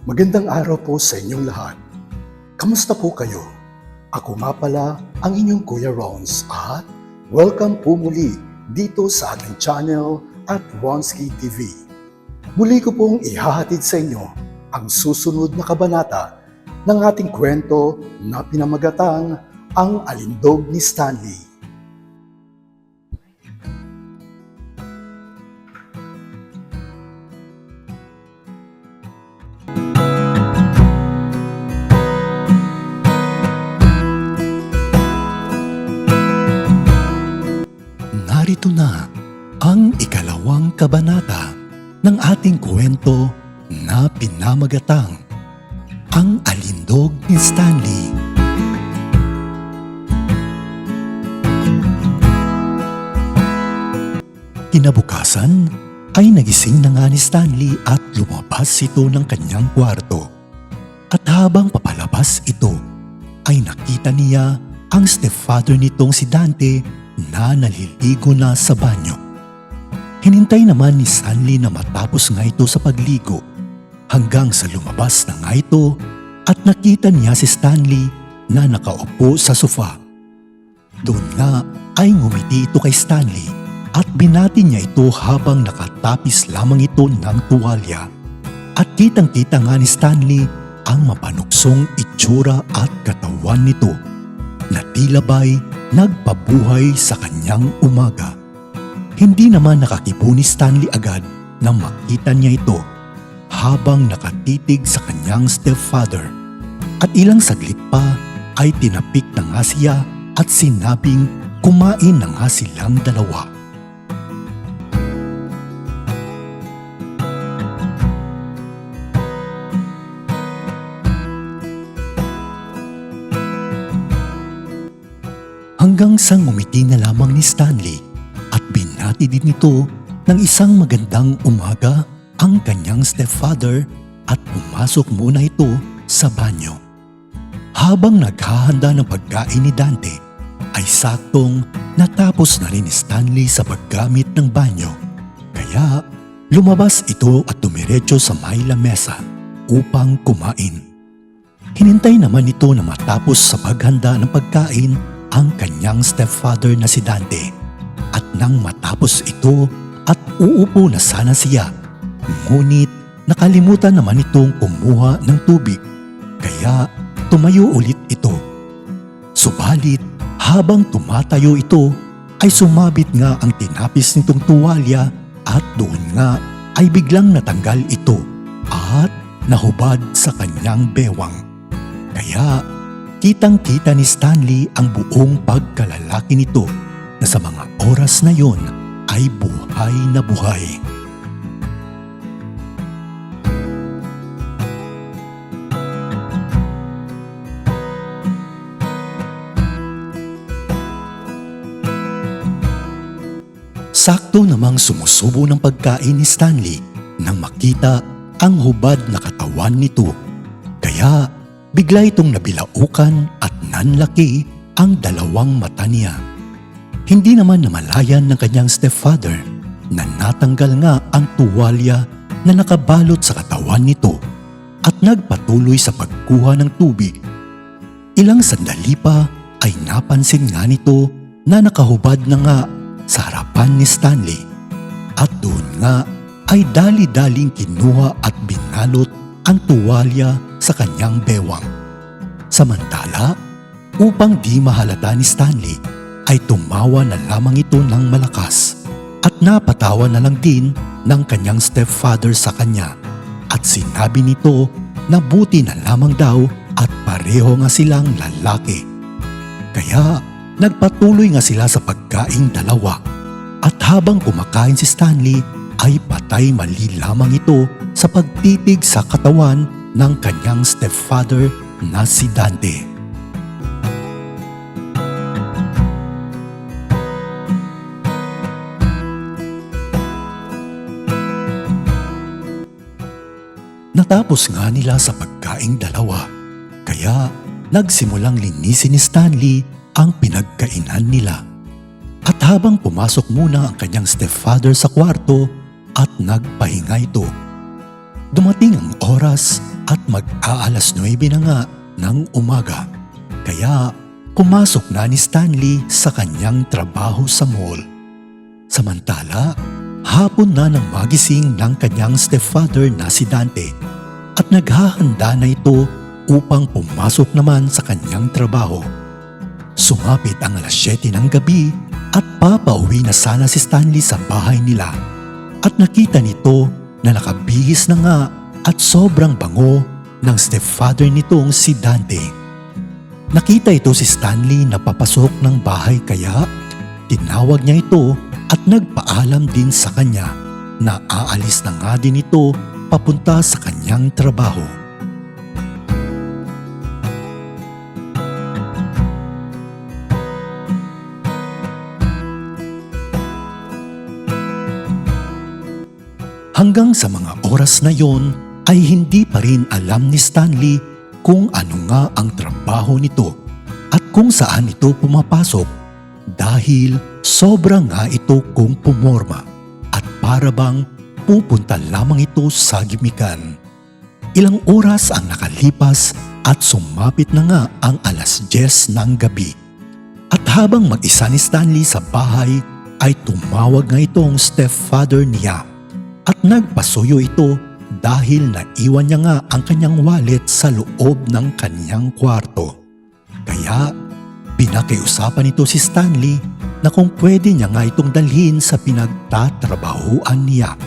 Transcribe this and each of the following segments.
Magandang araw po sa inyong lahat. Kamusta po kayo? Ako nga pala ang inyong Kuya Rons at welcome po muli dito sa ating channel at Ronski TV. Muli ko pong ihahatid sa inyo ang susunod na kabanata ng ating kwento na pinamagatang Ang Alindog ni Stanley. Narito na ang ikalawang kabanata ng ating kwento na pinamagatang Ang Alindog ni Stanley. Kinabukasan ay nagising na nga ni Stanley at lumabas ito ng kanyang kwarto. At habang papalabas ito ay nakita niya ang stepfather nitong si Dante na naliligo na sa banyo. Hinintay naman ni Stanley na matapos nga ito sa pagligo hanggang sa lumabas na nga ito at nakita niya si Stanley na nakaupo sa sofa. Doon nga ay ngumiti ito kay Stanley at binati niya ito habang nakatapis lamang ito ng tuwalya. At kitang-kita nga ni Stanley ang mapanuksong itsura at katawan nito na tila ba'y nagpabuhay sa kanyang umaga. Hindi naman nakakibo ni Stanley agad nang makita niya ito habang nakatitig sa kanyang stepfather. At ilang saglit pa ay tinapik na nga siya at sinabing kumain na nga silang dalawa. Hanggang sa ngumiti na lamang ni Stanley at binati din ito ng isang magandang umaga ang kanyang stepfather at pumasok muna ito sa banyo. Habang naghahanda ng pagkain ni Dante ay saktong natapos na rin ni Stanley sa paggamit ng banyo. Kaya lumabas ito at dumiretso sa may lamesa upang kumain. Hinintay naman ito na matapos sa paghanda ng pagkain ang kanyang stepfather na si Dante. At nang matapos ito at uupo na sana siya, ngunit nakalimutan naman itong kumuha ng tubig, kaya tumayo ulit ito. Subalit habang tumatayo ito ay sumabit nga ang tinapis nitong tuwalya at doon nga ay biglang natanggal ito at nahubad sa kanyang bewang. Kaya kitang-kita ni Stanley ang buong pagkalalaki nito na sa mga oras na yon ay buhay na buhay. Sakto namang sumusubo ng pagkain ni Stanley nang makita ang hubad na katawan nito. Kaya bigla itong nabilaukan at nanlaki ang dalawang mata niya. Hindi naman namalayan ng kanyang stepfather na natanggal nga ang tuwalya na nakabalot sa katawan nito at nagpatuloy sa pagkuha ng tubig. Ilang sandali pa ay napansin nga nito na nakahubad na nga sa harapan ni Stanley at doon nga ay dali-daling kinuha at binalot ang tuwalya sa kanyang bewang. Samantala, upang di mahalata ni Stanley, ay tumawa na lamang ito ng malakas at napatawa na lang din ng kanyang stepfather sa kanya at sinabi nito na buti na lamang daw at pareho nga silang lalaki. Kaya nagpatuloy nga sila sa pagkaing dalawa at habang kumakain si Stanley ay patay mali lamang ito sa pagtitig sa katawan ng kanyang stepfather na si Dante. Natapos nga nila sa pagkaing dalawa, kaya nagsimulang linisin ni Stanley ang pinagkainan nila. At habang pumasok muna ang kanyang stepfather sa kwarto at nagpahinga ito, Dumating ang oras at mag-aalas 9 na nga ng umaga. Kaya pumasok na ni Stanley sa kanyang trabaho sa mall. Samantala, hapon na nang magising ng kanyang stepfather na si Dante at naghahanda na ito upang pumasok naman sa kanyang trabaho. Sumapit ang alas 7 ng gabi at papauwi na sana si Stanley sa bahay nila at nakita nito na nakabihis na nga at sobrang bango ng stepfather nitong si Dante. Nakita ito si Stanley na papasok ng bahay kaya tinawag niya ito at nagpaalam din sa kanya na aalis na nga din ito papunta sa kanyang trabaho. Hanggang sa mga oras na yon ay hindi pa rin alam ni Stanley kung ano nga ang trabaho nito at kung saan ito pumapasok dahil sobra nga ito kung pumorma at para bang pupunta lamang ito sa gimikan. Ilang oras ang nakalipas at sumapit na nga ang alas 10 ng gabi. At habang mag-isa ni Stanley sa bahay ay tumawag nga itong stepfather niya at nagpasuyo ito dahil naiwan niya nga ang kanyang wallet sa loob ng kanyang kwarto. Kaya pinakiusapan nito si Stanley na kung pwede niya nga itong dalhin sa pinagtatrabahuan niya.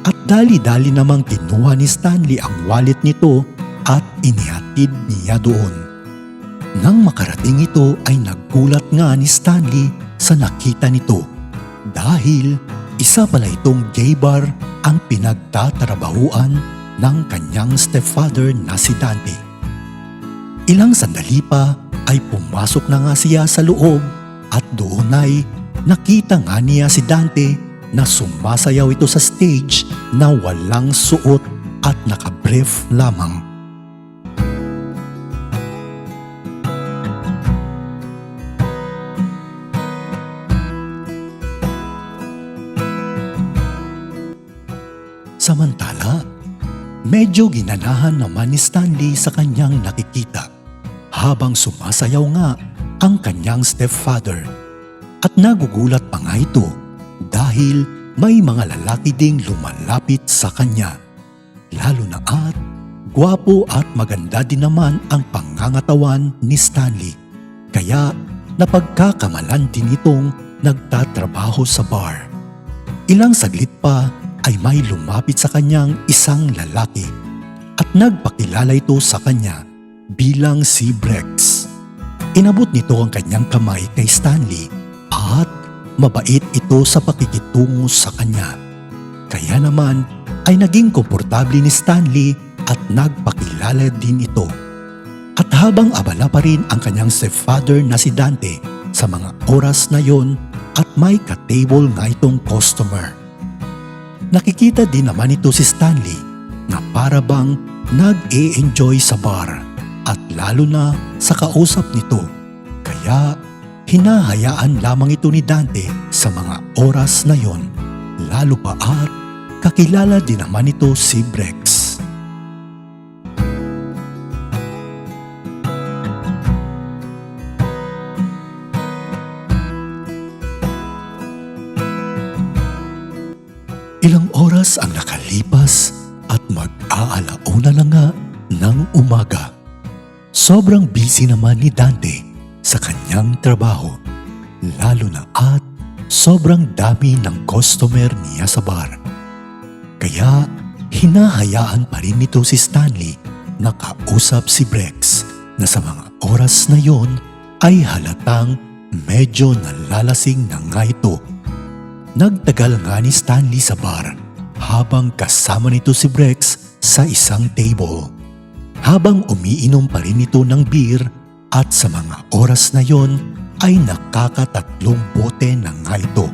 At dali-dali namang kinuha ni Stanley ang wallet nito at inihatid niya doon. Nang makarating ito ay nagulat nga ni Stanley sa nakita nito dahil isa pala itong gay bar ang pinagtatrabahuan ng kanyang stepfather na si Dante. Ilang sandali pa ay pumasok na nga siya sa loob at doon ay nakita nga niya si Dante na sumasayaw ito sa stage na walang suot at nakabrief lamang. Samantala, medyo ginanahan naman ni Stanley sa kanyang nakikita habang sumasayaw nga ang kanyang stepfather. At nagugulat pa nga ito dahil may mga lalaki ding lumalapit sa kanya. Lalo na at gwapo at maganda din naman ang pangangatawan ni Stanley. Kaya napagkakamalan din itong nagtatrabaho sa bar. Ilang saglit pa ay may lumapit sa kanyang isang lalaki at nagpakilala ito sa kanya bilang si Brex. Inabot nito ang kanyang kamay kay Stanley at mabait ito sa pakikitungo sa kanya. Kaya naman ay naging komportable ni Stanley at nagpakilala din ito. At habang abala pa rin ang kanyang stepfather na si Dante sa mga oras na yon at may ka-table nga itong customer. Nakikita din naman ito si Stanley na para bang nag-e-enjoy sa bar at lalo na sa kausap nito. Kaya hinahayaan lamang ito ni Dante sa mga oras na yon, lalo pa at kakilala din naman ito si Brex. Ilang oras ang nakalipas at mag-aalauna na nga ng umaga. Sobrang busy naman ni Dante sa kanyang trabaho, lalo na at sobrang dami ng customer niya sa bar. Kaya hinahayaan pa rin nito si Stanley na kausap si Brex na sa mga oras na yon ay halatang medyo nalalasing na nga ito. Nagtagal nga ni Stanley sa bar habang kasama nito si Brex sa isang table. Habang umiinom pa rin ito ng beer at sa mga oras na yon ay nakakatatlong bote na nga ito.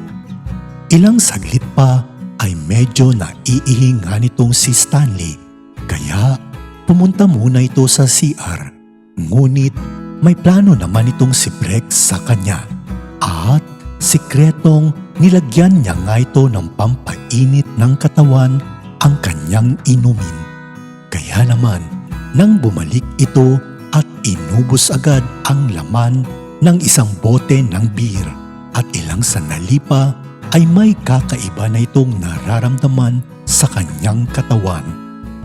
Ilang saglit pa ay medyo naiihi nga nitong si Stanley kaya pumunta muna ito sa CR. Ngunit may plano naman itong si Brex sa kanya at sikretong nilagyan niya nga ito ng pampainit ng katawan ang kanya kanyang inumin. Kaya naman, nang bumalik ito at inubos agad ang laman ng isang bote ng beer at ilang sandali pa ay may kakaiba na itong nararamdaman sa kanyang katawan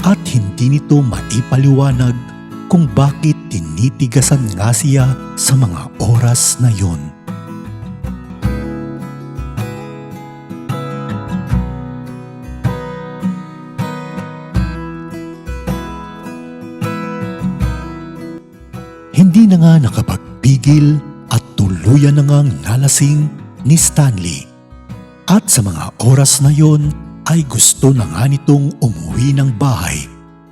at hindi nito maipaliwanag kung bakit tinitigasan nga siya sa mga oras na yon. Hindi na nga nakapagpigil at tuluyan na ngang nalasing ni Stanley. At sa mga oras na yon ay gusto na nga nitong umuwi ng bahay.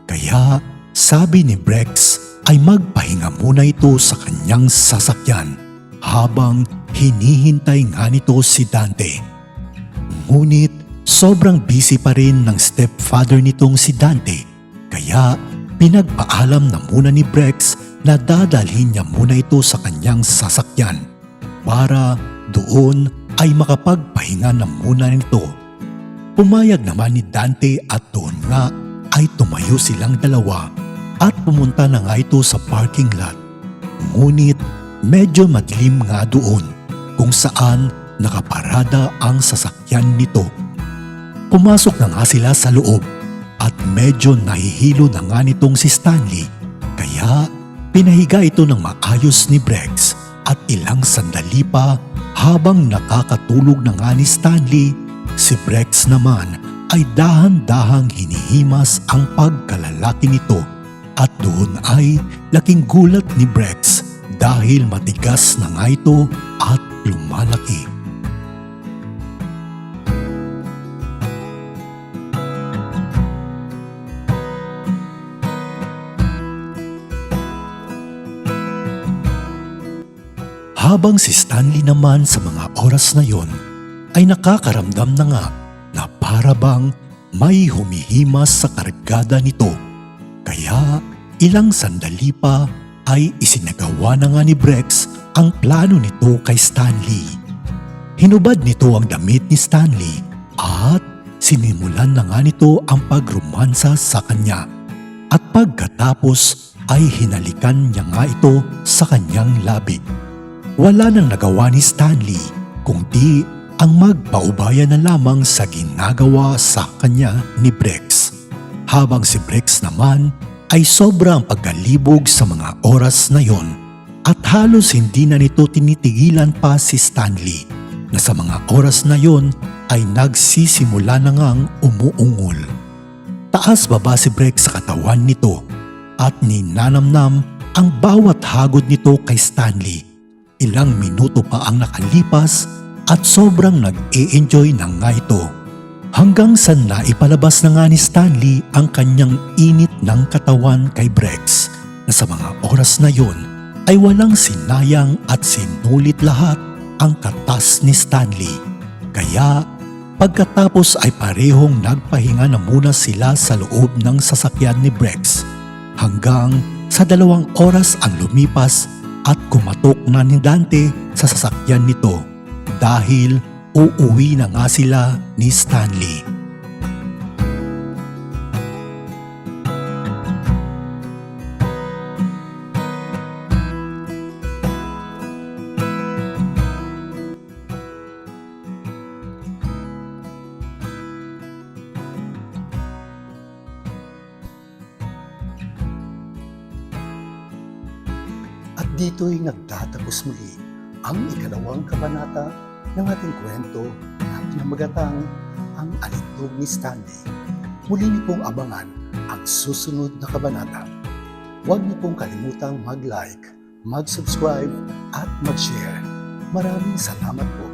Kaya sabi ni Brex ay magpahinga muna ito sa kanyang sasakyan habang hinihintay nga nito si Dante. Ngunit sobrang busy pa rin ng stepfather nitong si Dante. Kaya pinagpaalam na muna ni Brex na dadalhin niya muna ito sa kanyang sasakyan para doon ay makapagpahinga na muna nito. Pumayag naman ni Dante at doon nga ay tumayo silang dalawa at pumunta na nga ito sa parking lot. Ngunit medyo madilim nga doon kung saan nakaparada ang sasakyan nito. Pumasok na nga sila sa loob at medyo nahihilo na nga nitong si Stanley. Kaya pinahiga ito ng maayos ni Brex at ilang sandali pa habang nakakatulog na nga ni Stanley, si Brex naman ay dahan-dahang hinihimas ang pagkalalaki nito at doon ay laking gulat ni Brex dahil matigas na nga ito at lumalaki. Habang si Stanley naman sa mga oras na yon ay nakakaramdam na nga na para bang may humihimas sa kargada nito. Kaya ilang sandali pa ay isinagawa na nga ni Brex ang plano nito kay Stanley. Hinubad nito ang damit ni Stanley at sinimulan na nga nito ang pagromansa sa kanya. At pagkatapos ay hinalikan niya nga ito sa kanyang labi. Wala nang nagawa ni Stanley kundi ang magpaubaya na lamang sa ginagawa sa kanya ni Brex. Habang si Brex naman ay sobrang pagkalibog sa mga oras na yon at halos hindi na nito tinitigilan pa si Stanley na sa mga oras na yon ay nagsisimula na ngang umuungol. Taas baba si Brex sa katawan nito at ninanamnam ang bawat hagod nito kay Stanley. Ilang minuto pa ang nakalipas at sobrang nag-e-enjoy na nga ito. Hanggang sa naipalabas na nga ni Stanley ang kanyang init ng katawan kay Brex na sa mga oras na yon ay walang sinayang at sinulit lahat ang katas ni Stanley. Kaya pagkatapos ay parehong nagpahinga na muna sila sa loob ng sasakyan ni Brex hanggang sa 2 oras ang lumipas at kumatok na ni Dante sa sasakyan nito dahil uuwi na nga sila ni Stanley. At dito'y nagtatapos muli ang 2nd kabanata ng ating kwento na pinamagatang Ang Alindog ni Stanley. Muli niyo pong abangan ang susunod na kabanata. Huwag niyo pong kalimutang mag-like, mag-subscribe at mag-share. Maraming salamat po.